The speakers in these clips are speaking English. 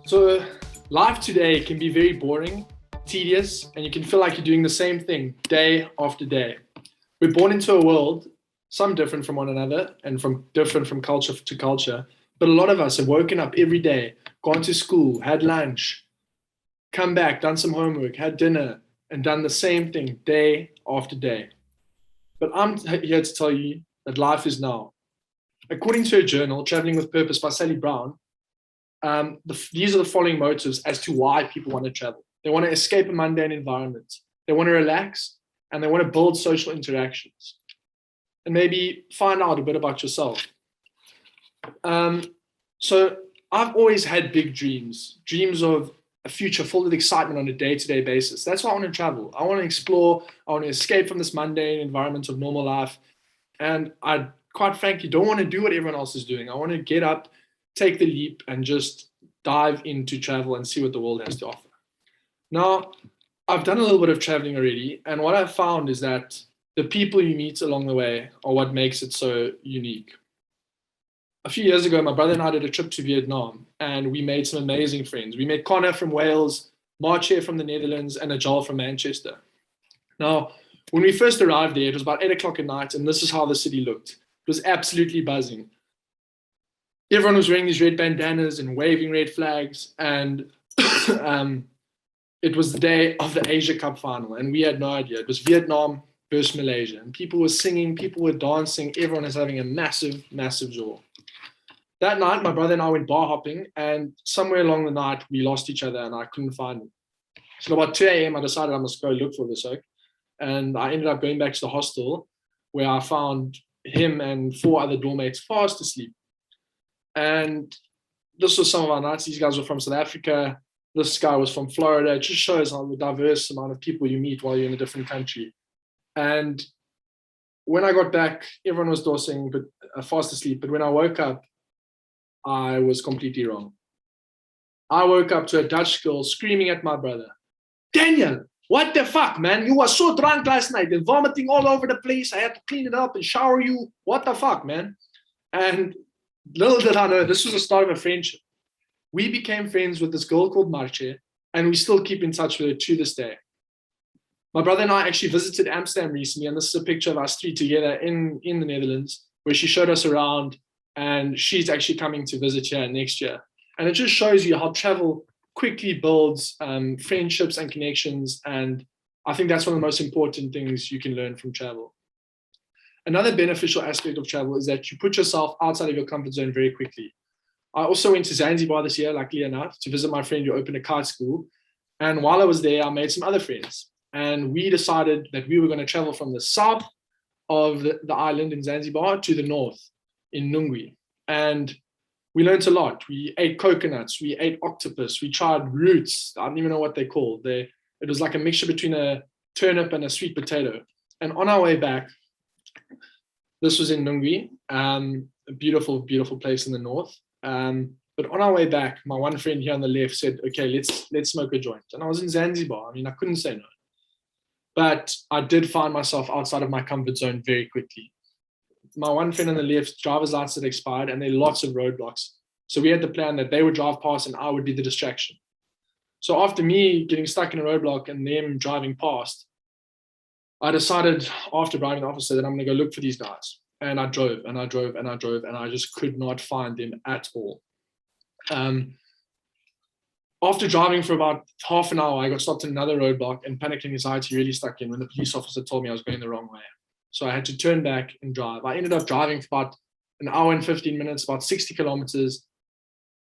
So life today can be very boring, tedious, and you can feel like you're doing the same thing day after day. We're born into a world, some different from one another and different from culture to culture, but a lot of us have woken up every day, gone to school, had lunch, come back, done some homework, had dinner, and done the same thing day after day. But I'm here to tell you that life is now. According to a journal, Traveling with Purpose by Sally Brown, these are the following motives as to why people want to travel. They want to escape a mundane environment. They want to relax, and they want to build social interactions. And maybe find out a bit about yourself. So I've always had big dreams of a future full of excitement on a day-to-day basis. That's why I want to travel. I want to explore. I want to escape from this mundane environment of normal life. And I, quite frankly, don't want to do what everyone else is doing. I want to get up, take the leap, and just dive into travel and see what the world has to offer. Now, I've done a little bit of traveling already, and what I've found is that the people you meet along the way are what makes it so unique. A few years ago, my brother and I did a trip to Vietnam, and we made some amazing friends. We met Connor from Wales, Marche from the Netherlands, and Ajal from Manchester. Now, when we first arrived there, it was about 8 o'clock at night, and this is how the city looked. It was absolutely buzzing. Everyone was wearing these red bandanas and waving red flags, and it was the day of the Asia Cup final, and we had no idea. It was Vietnam versus Malaysia, and people were singing, people were dancing, everyone was having a massive, massive joy. That night, my brother and I went bar hopping, and somewhere along the night, we lost each other, and I couldn't find him. So about 2 a.m., I decided I must go look for this oak, and I ended up going back to the hostel, where I found him and 4 other doormates fast asleep. And this was some of our nights. These guys were from South Africa. This guy was from Florida. It just shows how the diverse amount of people you meet while you're in a different country. And when I got back, everyone was dozing, but fast asleep. But when I woke up, I was completely wrong. I woke up to a Dutch girl screaming at my brother, "Daniel, what the fuck, man? You were so drunk last night and vomiting all over the place. I had to clean it up and shower you. What the fuck, man?" And little did I know, this was the start of a friendship. We became friends with this girl called Marche, and we still keep in touch with her to this day. My brother and I actually visited Amsterdam recently, and this is a picture of us 3 together in the Netherlands, where she showed us around, and she's actually coming to visit here next year. And it just shows you how travel quickly builds friendships and connections, and I think that's one of the most important things you can learn from travel. Another beneficial aspect of travel is that you put yourself outside of your comfort zone very quickly. I also went to Zanzibar this year, luckily enough, to visit my friend who opened a kite school. And while I was there, I made some other friends. And we decided that we were going to travel from the south of the island in Zanzibar to the north in Nungwi. And we learned a lot. We ate coconuts, we ate octopus, we tried roots. I don't even know what they're called. It was like a mixture between a turnip and a sweet potato. And on our way back, this was in Nungwi, a beautiful, beautiful place in the north. But on our way back, my one friend here on the left said, "Okay, let's smoke a joint." And I was in Zanzibar. I mean, I couldn't say no. But I did find myself outside of my comfort zone very quickly. My one friend on the left, driver's license had expired, and there are lots of roadblocks. So we had the plan that they would drive past and I would be the distraction. So after me getting stuck in a roadblock and them driving past, I decided after bribing the officer that I'm going to go look for these guys. And I drove and I drove and I drove, and I just could not find them at all. After driving for about half an hour, I got stopped in another roadblock, and panic and anxiety really stuck in when the police officer told me I was going the wrong way. So I had to turn back and drive. I ended up driving for about an hour and 15 minutes, about 60 kilometers.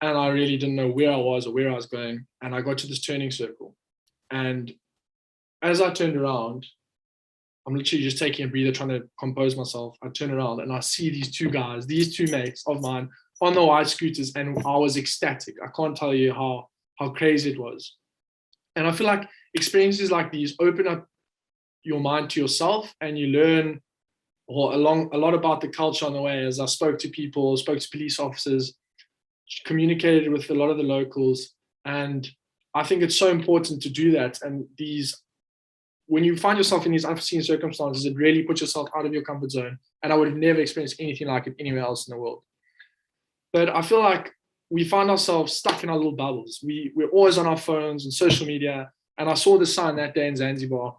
And I really didn't know where I was or where I was going. And I got to this turning circle. And as I turned around, I'm literally just taking a breather, trying to compose myself. I turn around and I see these 2 guys, these 2 mates of mine on the white scooters, and I was ecstatic. I can't tell you how crazy it was. And I feel like experiences like these open up your mind to yourself, and you learn a lot about the culture on the way. As I spoke to people, spoke to police officers, communicated with a lot of the locals, and I think it's so important to do that. And when you find yourself in these unforeseen circumstances, it really puts yourself out of your comfort zone. And I would have never experienced anything like it anywhere else in the world. But I feel like we find ourselves stuck in our little bubbles. We're always on our phones and social media. And I saw the sign that day in Zanzibar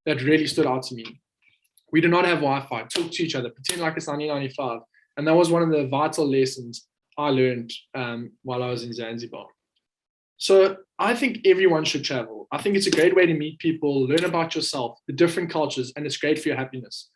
that really stood out to me. We do not have Wi-Fi. Talk to each other. Pretend like it's 1995. And that was one of the vital lessons I learned while I was in Zanzibar. So I think everyone should travel. I think it's a great way to meet people, learn about yourself, the different cultures, and it's great for your happiness.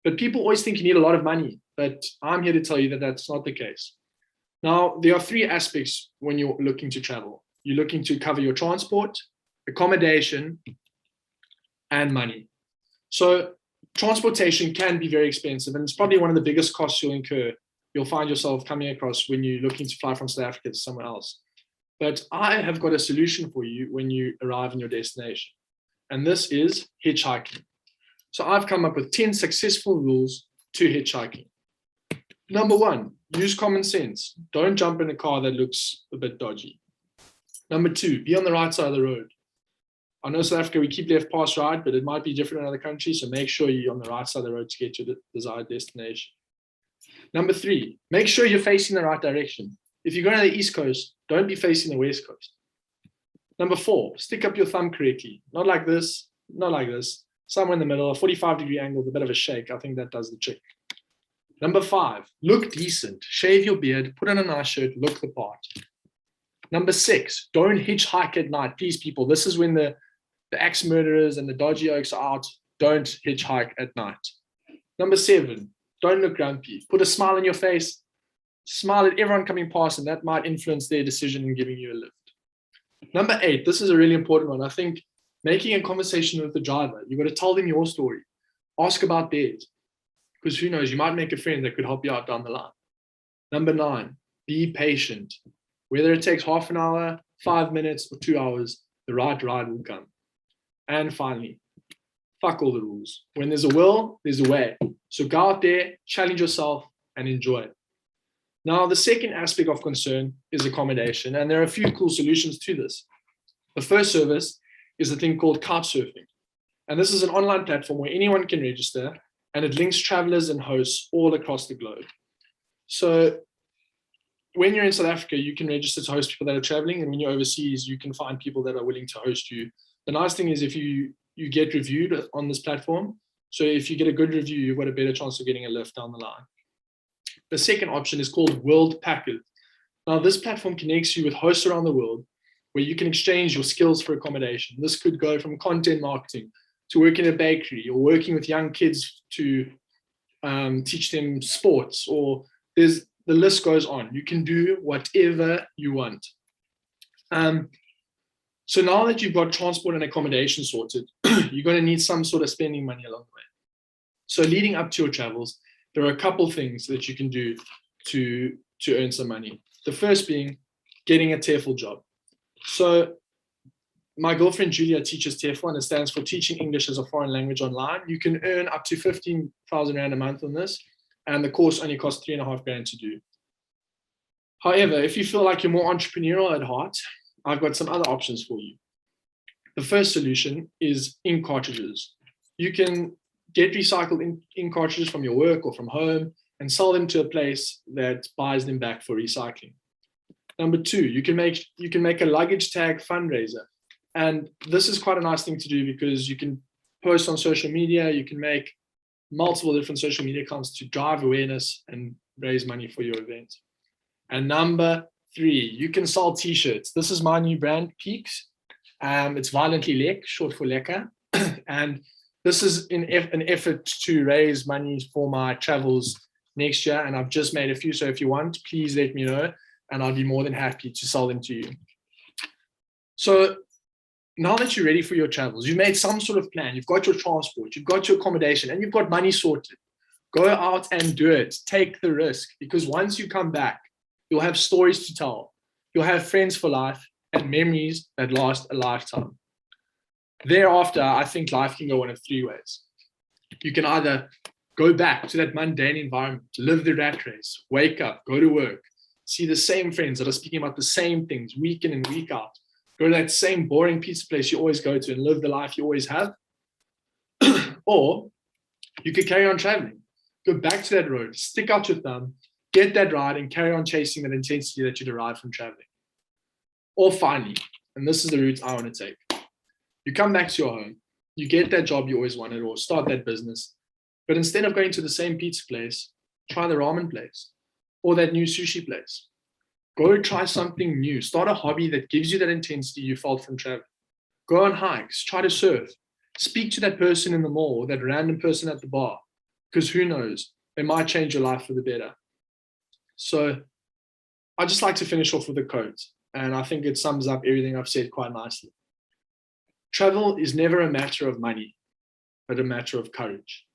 But people always think you need a lot of money. But I'm here to tell you that that's not the case. Now, there are three aspects when you're looking to travel. You're looking to cover your transport, accommodation, and money. So transportation can be very expensive, and it's probably one of the biggest costs you'll find yourself coming across when you're looking to fly from South Africa to somewhere else. But I have got a solution for you when you arrive in your destination, and this is hitchhiking. So I've come up with 10 successful rules to hitchhiking. Number 1, use common sense. Don't jump in a car that looks a bit dodgy. Number 2, be on the right side of the road. I know South Africa, we keep left past right, but it might be different in other countries, so make sure you're on the right side of the road to get to the desired destination. Number 3, make sure you're facing the right direction. If you're going to the East Coast, don't be facing the West Coast. Number 4, stick up your thumb correctly. Not like this, not like this. Somewhere in the middle, a 45-degree angle with a bit of a shake. I think that does the trick. Number 5, look decent. Shave your beard, put on a nice shirt, look the part. Number 6, don't hitchhike at night. Please, people, this is when the axe murderers and the dodgy oaks are out. Don't hitchhike at night. Number 7, don't look grumpy. Put a smile on your face. Smile at everyone coming past, and that might influence their decision in giving you a lift. Number 8, this is a really important one. I think making a conversation with the driver. You've got to tell them your story. Ask about theirs. Because who knows, you might make a friend that could help you out down the line. Number 9, be patient. Whether it takes half an hour, 5 minutes, or 2 hours, the right ride will come. And finally, fuck all the rules. When there's a will, there's a way. So go out there, challenge yourself, and enjoy it. Now, the second aspect of concern is accommodation, and there are a few cool solutions to this. The first service is a thing called couchsurfing. And this is an online platform where anyone can register, and it links travelers and hosts all across the globe. So when you're in South Africa, you can register to host people that are traveling, and when you're overseas, you can find people that are willing to host you. The nice thing is if you get reviewed on this platform, so if you get a good review, you've got a better chance of getting a lift down the line. The second option is called World Package. Now, this platform connects you with hosts around the world where you can exchange your skills for accommodation. This could go from content marketing to working in a bakery, or working with young kids to teach them sports, or the list goes on. You can do whatever you want. So now that you've got transport and accommodation sorted, you're going to need some sort of spending money along the way. So leading up to your travels, there are a couple things that you can do to earn some money. The first being getting a TEFL job. So my girlfriend Julia teaches TEFL, and it stands for Teaching English as a Foreign Language Online. You can earn up to 15,000 Rand a month on this, and the course only costs 3.5 grand to do. However, if you feel like you're more entrepreneurial at heart, I've got some other options for you. The first solution is ink cartridges. You can get recycled ink cartridges from your work or from home and sell them to a place that buys them back for recycling. Number 2, you can make a luggage tag fundraiser. And this is quite a nice thing to do because you can post on social media, you can make multiple different social media accounts to drive awareness and raise money for your event. And number 3, you can sell t-shirts. This is my new brand, Peaks. It's violently lek, short for lekker. And this is an effort to raise money for my travels next year. And I've just made a few. So if you want, please let me know, and I'll be more than happy to sell them to you. So now that you're ready for your travels, you've made some sort of plan. You've got your transport, you've got your accommodation, and you've got money sorted. Go out and do it. Take the risk, because once you come back, you'll have stories to tell. You'll have friends for life and memories that last a lifetime. Thereafter, I think life can go one of 3 ways. You can either go back to that mundane environment, live the rat race, wake up, go to work, see the same friends that are speaking about the same things week in and week out, go to that same boring pizza place you always go to and live the life you always have. Or you could carry on traveling, go back to that road, stick out your thumb, get that ride and carry on chasing that intensity that you derive from traveling. Or finally, and this is the route I want to take, you come back to your home, you get that job you always wanted or start that business, but instead of going to the same pizza place, try the ramen place or that new sushi place. Go try something new. Start a hobby that gives you that intensity you felt from traveling. Go on hikes, try to surf, speak to that person in the mall or that random person at the bar, because who knows, they might change your life for the better. So I just like to finish off with a quote, and I think it sums up everything I've said quite nicely. Travel is never a matter of money, but a matter of courage.